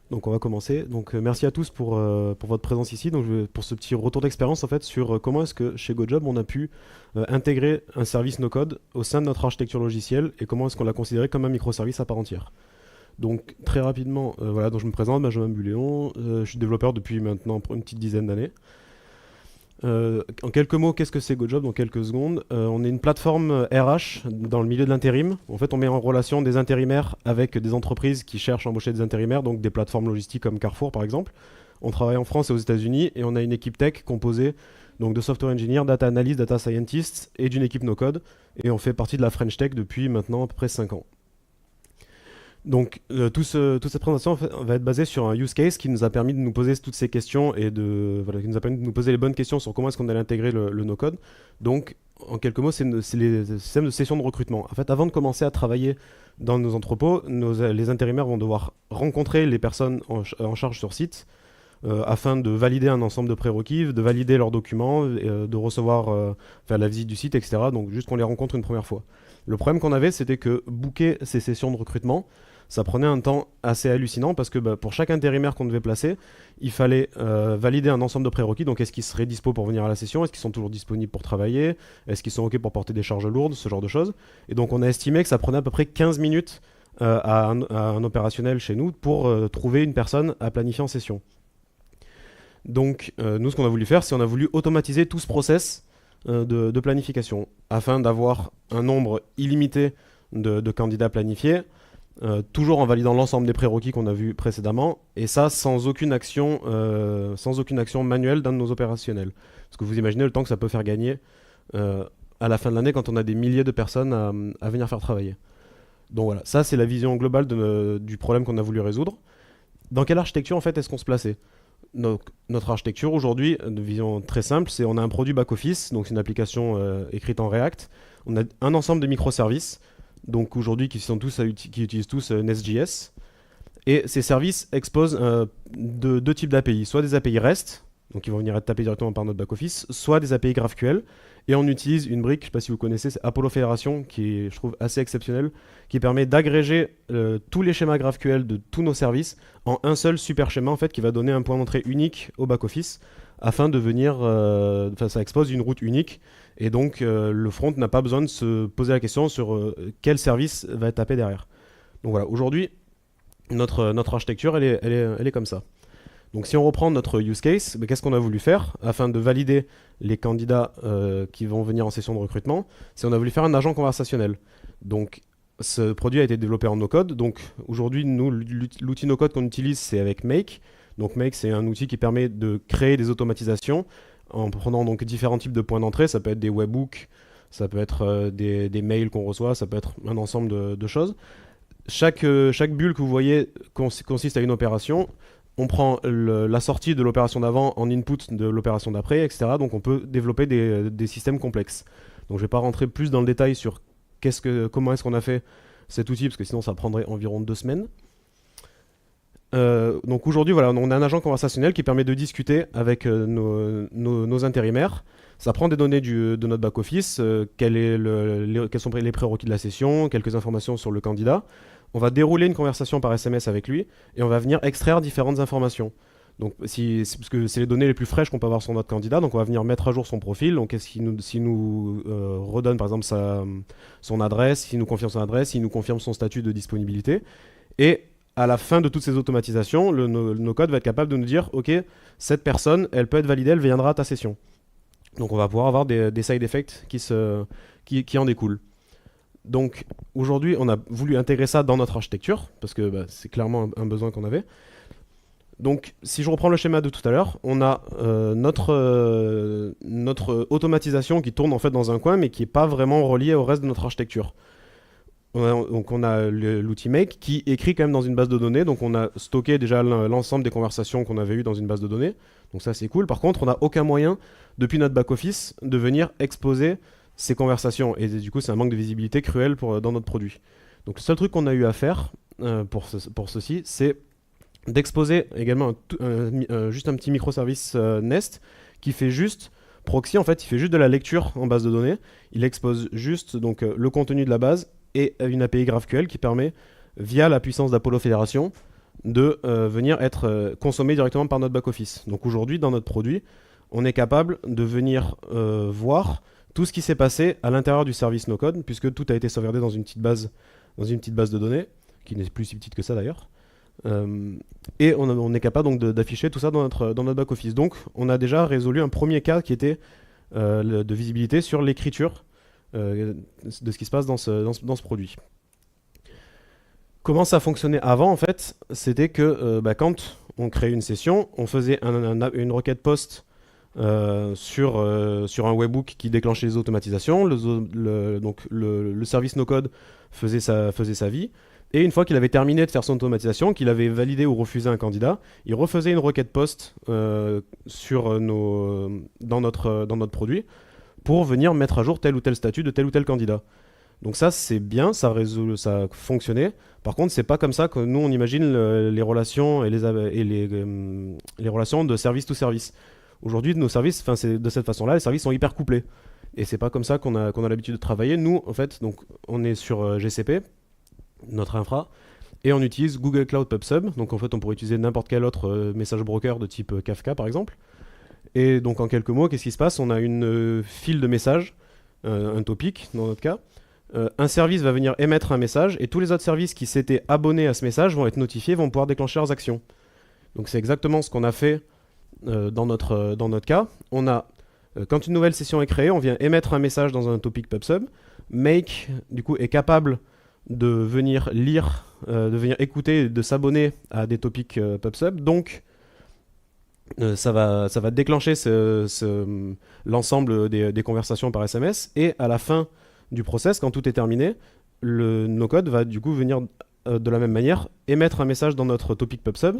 Donc on va commencer. Donc merci à tous pour votre présence ici. Donc pour ce petit retour d'expérience en fait sur comment est-ce que chez GoJob on a pu intégrer un service no-code au sein de notre architecture logicielle et comment est-ce qu'on l'a considéré comme un microservice à part entière. Donc très rapidement, voilà, donc je me présente, Benjamin Buléon, je suis développeur depuis maintenant une petite dizaine d'années. En quelques mots, qu'est-ce que c'est GoJob dans quelques secondes? On est une plateforme RH dans le milieu de l'intérim. En fait, on met en relation des intérimaires avec des entreprises qui cherchent à embaucher des intérimaires, donc des plateformes logistiques comme Carrefour par exemple. On travaille en France et aux États-Unis et on a une équipe tech composée donc de software engineers, data analysts, data scientists et d'une équipe no-code. Et on fait partie de la French Tech depuis maintenant à peu près 5 ans. Donc, toute cette présentation va être basée sur un use case qui nous a permis de nous poser toutes ces questions et qui nous a permis de nous poser les bonnes questions sur comment est-ce qu'on allait intégrer le no-code. Donc, en quelques mots, c'est les systèmes de session de recrutement. En fait, avant de commencer à travailler dans nos entrepôts, les intérimaires vont devoir rencontrer les personnes en charge sur site afin de valider un ensemble de prérequis, de valider leurs documents, de recevoir faire la visite du site, etc. Donc, juste qu'on les rencontre une première fois. Le problème qu'on avait, c'était que booker ces sessions de recrutement, ça prenait un temps assez hallucinant parce que pour chaque intérimaire qu'on devait placer, il fallait valider un ensemble de prérequis. Donc, est-ce qu'ils seraient dispo pour venir à la session? Est-ce qu'ils sont toujours disponibles pour travailler? Est-ce qu'ils sont OK pour porter des charges lourdes? Ce genre de choses. Et donc, on a estimé que ça prenait à peu près 15 minutes à un opérationnel chez nous pour trouver une personne à planifier en session. Donc, nous, ce qu'on a voulu faire, c'est on a voulu automatiser tout ce process de planification afin d'avoir un nombre illimité de candidats planifiés. Toujours en validant l'ensemble des prérequis qu'on a vus précédemment, et ça sans aucune action manuelle d'un de nos opérationnels. Parce que vous imaginez le temps que ça peut faire gagner à la fin de l'année quand on a des milliers de personnes à venir faire travailler. Donc voilà, ça c'est la vision globale du problème qu'on a voulu résoudre. Dans quelle architecture en fait est-ce qu'on se plaçait? Notre architecture aujourd'hui, de vision très simple, c'est on a un produit back-office, donc c'est une application écrite en React. On a un ensemble de microservices donc aujourd'hui qui utilisent tous Nest.js. Et ces services exposent deux types d'API, soit des API REST, donc qui vont venir être tapés directement par notre back-office, soit des API GraphQL. Et on utilise une brique, je ne sais pas si vous connaissez, c'est Apollo Fédération, qui est, je trouve, assez exceptionnelle, qui permet d'agréger tous les schémas GraphQL de tous nos services en un seul super schéma, en fait, qui va donner un point d'entrée unique au back-office, afin de venir... ça expose une route unique, et donc le front n'a pas besoin de se poser la question sur quel service va être tapé derrière. Donc voilà, aujourd'hui, notre architecture, elle est comme ça. Donc si on reprend notre use case, qu'est-ce qu'on a voulu faire afin de valider les candidats qui vont venir en session de recrutement? C'est on a voulu faire un agent conversationnel. Donc ce produit a été développé en no-code. Donc aujourd'hui, nous, l'outil no-code qu'on utilise, c'est avec Make. Donc Make, c'est un outil qui permet de créer des automatisations en prenant donc différents types de points d'entrée. Ça peut être des webhooks, ça peut être des mails qu'on reçoit, ça peut être un ensemble de choses. Chaque bulle que vous voyez consiste à une opération. On prend la sortie de l'opération d'avant en input de l'opération d'après, etc. Donc on peut développer des systèmes complexes. Donc je ne vais pas rentrer plus dans le détail sur comment est-ce qu'on a fait cet outil, parce que sinon ça prendrait environ 2 semaines. Donc aujourd'hui, voilà, on a un agent conversationnel qui permet de discuter avec nos intérimaires. Ça prend des données de notre back-office, quels sont les prérequis de la session, quelques informations sur le candidat. On va dérouler une conversation par SMS avec lui et on va venir extraire différentes informations. Donc, parce que c'est les données les plus fraîches qu'on peut avoir sur notre candidat, donc on va venir mettre à jour son profil. Donc, s'il nous redonne par exemple son adresse, s'il nous confirme son adresse, s'il nous confirme son statut de disponibilité. Et à la fin de toutes ces automatisations, le no-code va être capable de nous dire ok, cette personne, elle peut être validée, elle viendra à ta session. Donc, on va pouvoir avoir des side effects qui en découlent. Donc aujourd'hui, on a voulu intégrer ça dans notre architecture, parce que c'est clairement un besoin qu'on avait. Donc si je reprends le schéma de tout à l'heure, on a notre automatisation qui tourne en fait dans un coin, mais qui n'est pas vraiment reliée au reste de notre architecture. Donc on a l'outil Make qui écrit quand même dans une base de données, donc on a stocké déjà l'ensemble des conversations qu'on avait eues dans une base de données, donc ça c'est cool. Par contre, on n'a aucun moyen, depuis notre back-office, de venir exposer ces conversations, et du coup c'est un manque de visibilité cruel dans notre produit. Donc le seul truc qu'on a eu à faire pour ceci, c'est d'exposer également juste un petit microservice Nest qui fait juste proxy, en fait il fait juste de la lecture en base de données, il expose juste donc le contenu de la base et une API GraphQL qui permet, via la puissance d'Apollo Fédération, de venir être consommé directement par notre back-office. Donc aujourd'hui, dans notre produit, on est capable de venir voir tout ce qui s'est passé à l'intérieur du service no-code, puisque tout a été sauvegardé dans une petite base de données, qui n'est plus si petite que ça d'ailleurs. Et on est capable donc d'afficher tout ça dans notre back-office. Donc on a déjà résolu un premier cas qui était de visibilité sur l'écriture de ce qui se passe dans ce produit. Comment ça fonctionnait avant en fait? C'était que quand on créait une session, on faisait une requête post sur un webhook qui déclenchait les automatisations. Donc le service no-code faisait sa vie. Et une fois qu'il avait terminé de faire son automatisation, qu'il avait validé ou refusé un candidat, il refaisait une requête post dans notre produit pour venir mettre à jour tel ou tel statut de tel ou tel candidat. Donc ça, c'est bien, ça a fonctionné. Par contre, c'est pas comme ça que nous, on imagine les relations et les relations de service to service. Aujourd'hui, nos services, c'est de cette façon-là, les services sont hyper couplés. Et c'est pas comme ça qu'on a l'habitude de travailler. Nous, en fait, donc, on est sur GCP, notre infra, et on utilise Google Cloud PubSub. Donc en fait, on pourrait utiliser n'importe quel autre message broker de type Kafka, par exemple. Et donc en quelques mots, qu'est-ce qui se passe? On a une file de messages, un topic dans notre cas. Un service va venir émettre un message, et tous les autres services qui s'étaient abonnés à ce message vont être notifiés, vont pouvoir déclencher leurs actions. Donc c'est exactement ce qu'on a fait dans notre cas. Quand une nouvelle session est créée, on vient émettre un message dans un topic PubSub. Make, du coup, est capable de venir lire, de venir écouter, de s'abonner à des topics PubSub. Donc, ça va déclencher l'ensemble des conversations par SMS. Et à la fin du process, quand tout est terminé, le no-code va du coup venir de la même manière émettre un message dans notre topic PubSub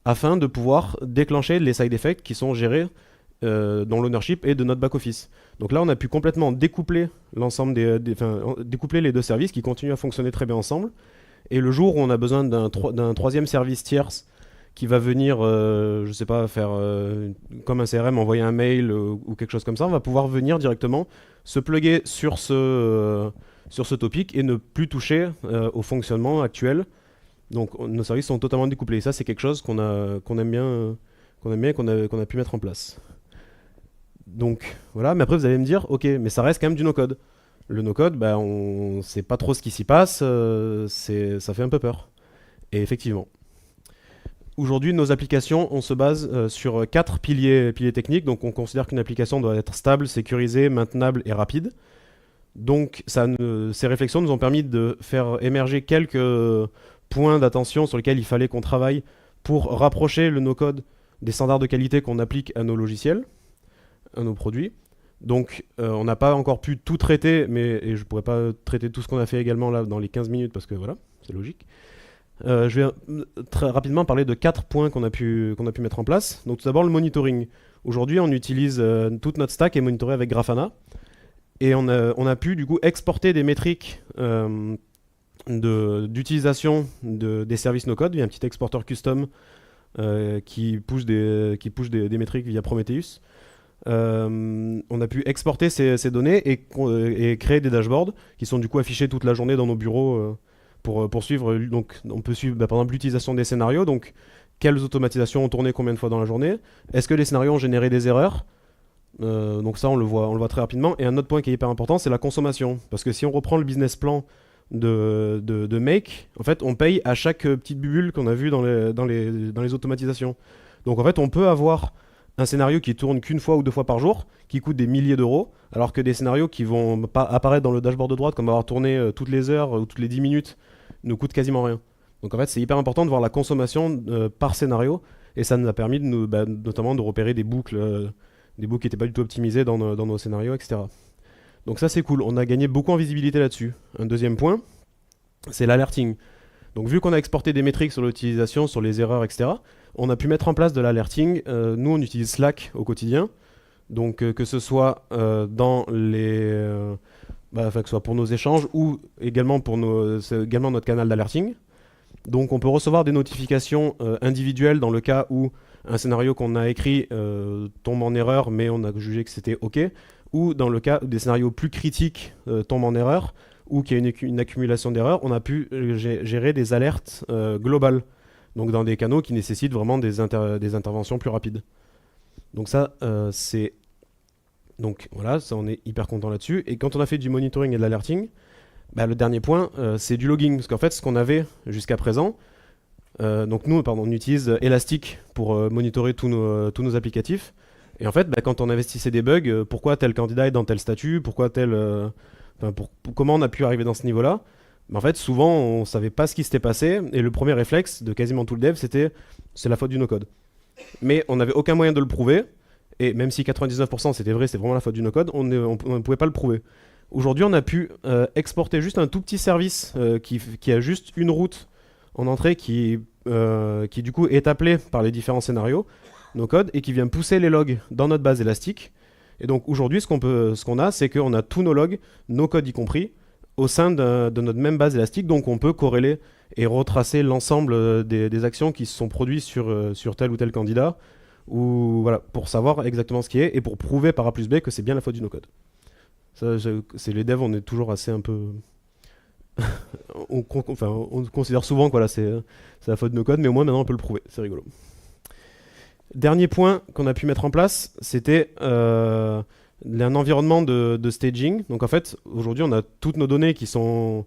afin de pouvoir déclencher les side effects qui sont gérés dans l'ownership et de notre back-office. Donc là, on a pu complètement découpler découpler les deux services qui continuent à fonctionner très bien ensemble. Et le jour où on a besoin d'un troisième service tierce qui va venir, je sais pas, faire comme un CRM, envoyer un mail ou quelque chose comme ça, on va pouvoir venir directement se plugger sur ce topic et ne plus toucher au fonctionnement actuel. Donc nos services sont totalement découplés. Et ça, c'est quelque chose qu'on aime bien et qu'on a pu mettre en place. Donc voilà, mais après vous allez me dire, ok, mais ça reste quand même du no-code. Le no-code, on sait pas trop ce qui s'y passe, ça fait un peu peur. Et effectivement. Aujourd'hui, nos applications, on se base sur 4 piliers techniques. Donc on considère qu'une application doit être stable, sécurisée, maintenable et rapide. Donc ces réflexions nous ont permis de faire émerger quelques points d'attention sur lesquels il fallait qu'on travaille pour rapprocher le no-code des standards de qualité qu'on applique à nos logiciels, à nos produits. Donc on n'a pas encore pu tout traiter, et je ne pourrais pas traiter tout ce qu'on a fait également là dans les 15 minutes parce que voilà, c'est logique. Je vais très rapidement parler de 4 points qu'on a pu mettre en place. Donc tout d'abord le monitoring. Aujourd'hui on utilise toute notre stack est monitorée avec Grafana. Et on a pu du coup exporter des métriques d'utilisation des services no-code via un petit exporteur custom qui push des métriques via Prometheus. On a pu exporter ces données et créer des dashboards qui sont du coup affichés toute la journée dans nos bureaux pour suivre. Donc on peut suivre par exemple l'utilisation des scénarios. Donc quelles automatisations ont tourné combien de fois dans la journée? Est-ce que les scénarios ont généré des erreurs? Donc ça on le voit très rapidement. Et un autre point qui est hyper important, c'est la consommation. Parce que si on reprend le business plan de Make, en fait on paye à chaque petite bulle qu'on a vue dans les automatisations. Donc en fait on peut avoir un scénario qui tourne qu'une fois ou 2 fois par jour, qui coûte des milliers d'euros, alors que des scénarios qui vont pas apparaître dans le dashboard de droite, comme avoir tourné toutes les heures ou toutes les 10 minutes, ne coûtent quasiment rien. Donc en fait c'est hyper important de voir la consommation par scénario, et ça nous a permis notamment de repérer des boucles qui n'étaient pas du tout optimisées dans nos scénarios, etc. Donc ça c'est cool, on a gagné beaucoup en visibilité là-dessus. Un deuxième point, c'est l'alerting. Donc vu qu'on a exporté des métriques sur l'utilisation, sur les erreurs, etc., on a pu mettre en place de l'alerting. Nous on utilise Slack au quotidien, donc que ce soit dans que ce soit pour nos échanges ou également c'est également notre canal d'alerting. Donc on peut recevoir des notifications individuelles dans le cas où un scénario qu'on a écrit tombe en erreur, mais on a jugé que c'était OK, ou dans le cas où des scénarios plus critiques tombent en erreur, ou qu'il y a une accumulation d'erreurs, on a pu gérer des alertes globales. Donc dans des canaux qui nécessitent vraiment des interventions plus rapides. Donc ça, c'est... Donc voilà, ça on est hyper content là-dessus. Et quand on a fait du monitoring et de l'alerting, bah, le dernier point, c'est du logging. Parce qu'en fait, ce qu'on avait jusqu'à présent, donc nous, pardon, on utilise Elastic pour monitorer tous nos applicatifs. Et en fait, bah, quand on investissait des bugs, pourquoi tel candidat est dans tel statut, pourquoi tel... comment on a pu arriver dans ce niveau-là. Mais en fait, souvent, on savait pas ce qui s'était passé. Et le premier réflexe de quasiment tout le dev, c'est la faute du no-code. Mais on n'avait aucun moyen de le prouver. Et même si 99% c'était vrai, c'était vraiment la faute du no-code, on ne pouvait pas le prouver. Aujourd'hui, on a pu exporter juste un tout petit service qui a juste une route en entrée qui du coup est appelée par les différents scénarios, nos codes, et qui vient pousser les logs dans notre base élastique. Et donc aujourd'hui, ce qu'on a, c'est qu'on a tous nos logs, nos codes y compris, au sein de notre même base élastique. Donc on peut corréler et retracer l'ensemble des actions qui se sont produites sur tel ou tel candidat, ou voilà, pour savoir exactement ce qui est et pour prouver par A plus B que c'est bien la faute du no-code. Ça, c'est les devs, on est toujours assez un peu... on considère souvent que voilà, c'est la faute de no-code, mais au moins maintenant on peut le prouver, c'est rigolo. Dernier point qu'on a pu mettre en place, c'était un environnement de staging. Donc en fait, aujourd'hui on a toutes nos données qui sont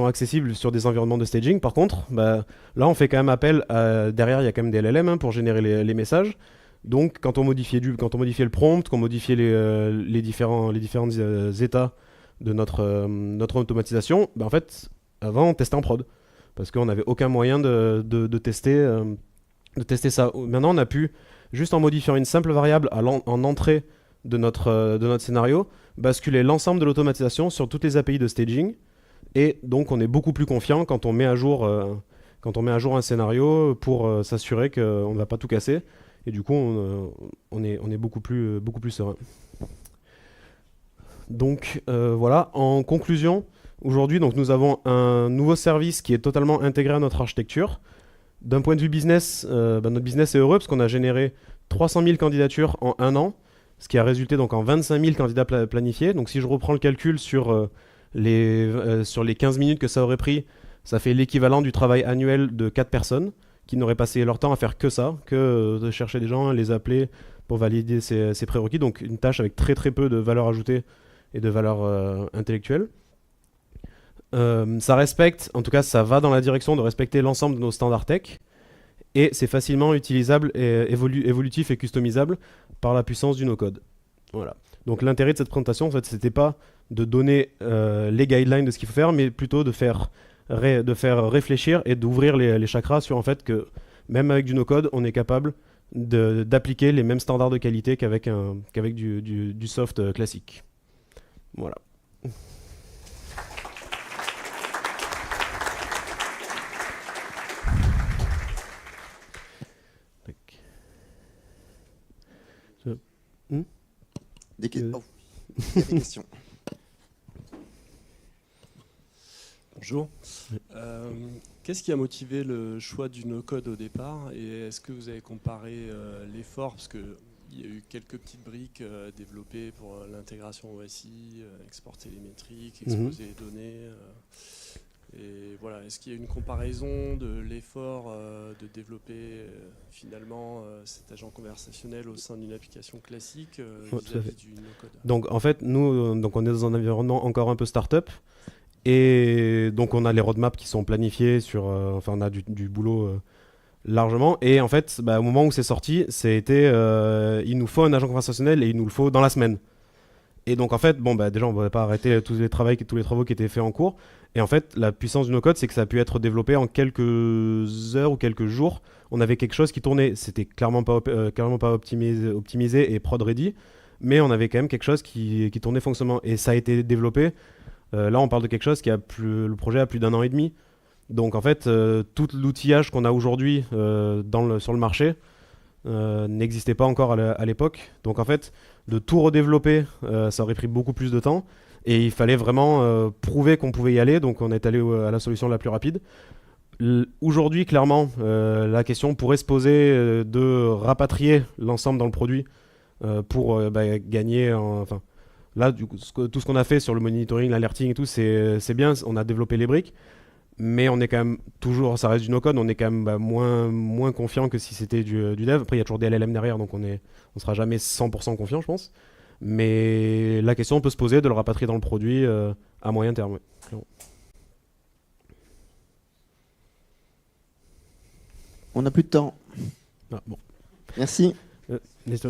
accessibles sur des environnements de staging. Par contre, bah, là, on fait quand même appel à... Derrière, il y a quand même des LLM pour générer les messages. Donc, quand on modifiait le prompt, qu'on modifiait les différents états de notre automatisation, bah, en fait, avant, on testait en prod. Parce qu'on n'avait aucun moyen de tester ça. Maintenant, on a pu, juste en modifiant une simple variable en entrée de notre scénario, basculer l'ensemble de l'automatisation sur toutes les API de staging. Et donc on est beaucoup plus confiant quand on met à jour un scénario pour s'assurer qu'on ne va pas tout casser. Et du coup on est beaucoup plus serein. Donc voilà, en conclusion, aujourd'hui donc, nous avons un nouveau service qui est totalement intégré à notre architecture. D'un point de vue business, notre business est heureux parce qu'on a généré 300 000 candidatures en un an, ce qui a résulté donc en 25 000 candidats planifiés. Donc si je reprends le calcul sur les 15 minutes que ça aurait pris, ça fait l'équivalent du travail annuel de 4 personnes qui n'auraient passé leur temps à faire que ça, que de chercher des gens, les appeler pour valider ces prérequis. Donc une tâche avec très très peu de valeur ajoutée et de valeur intellectuelle. Ça respecte, en tout cas ça va dans la direction de respecter l'ensemble de nos standards tech. Et c'est facilement utilisable, et évolutif et customisable par la puissance du no-code. Voilà. Donc l'intérêt de cette présentation, en fait, c'était pas de donner les guidelines de ce qu'il faut faire, mais plutôt de faire réfléchir et d'ouvrir les chakras sur en fait que même avec du no-code, on est capable d'appliquer les mêmes standards de qualité qu'avec du soft classique. Voilà. Il y a des questions. Bonjour. Qu'est-ce qui a motivé le choix du no-code au départ et est-ce que vous avez comparé l'effort, parce qu'il y a eu quelques petites briques développées pour l'intégration OSI, exporter les métriques, exposer les données et voilà, est-ce qu'il y a une comparaison de l'effort de développer finalement cet agent conversationnel au sein d'une application classique vis-à-vis du no-code? Donc en fait, nous, on est dans un environnement encore un peu start-up. Et donc on a les roadmaps qui sont planifiés on a du boulot largement. Et en fait, au moment où c'est sorti, il nous faut un agent conversationnel et il nous le faut dans la semaine. Et donc en fait, déjà on ne va pas arrêter tous les travaux qui étaient faits en cours. Et en fait, la puissance du no-code, c'est que ça a pu être développé en quelques heures ou quelques jours. On avait quelque chose qui tournait. C'était clairement pas optimisé et prod ready, mais on avait quand même quelque chose qui tournait fonctionnellement. Et ça a été développé. Là, on parle de quelque chose le projet a plus d'1 an et demi. Donc en fait, tout l'outillage qu'on a aujourd'hui sur le marché n'existait pas encore à l'époque. Donc en fait, de tout redévelopper, ça aurait pris beaucoup plus de temps. Et il fallait vraiment prouver qu'on pouvait y aller. Donc on est allé à la solution la plus rapide. Aujourd'hui, clairement, la question pourrait se poser de rapatrier l'ensemble dans le produit pour gagner... Là, tout ce qu'on a fait sur le monitoring, l'alerting et tout, c'est bien, on a développé les briques. Mais on est quand même toujours, ça reste du no-code, on est quand même moins confiant que si c'était du dev. Après, il y a toujours des LLM derrière, donc on sera jamais 100% confiant, je pense. Mais la question peut se poser de le rapatrier dans le produit à moyen terme. Oui. On n'a plus de temps. Ah, bon. Merci. Nächste.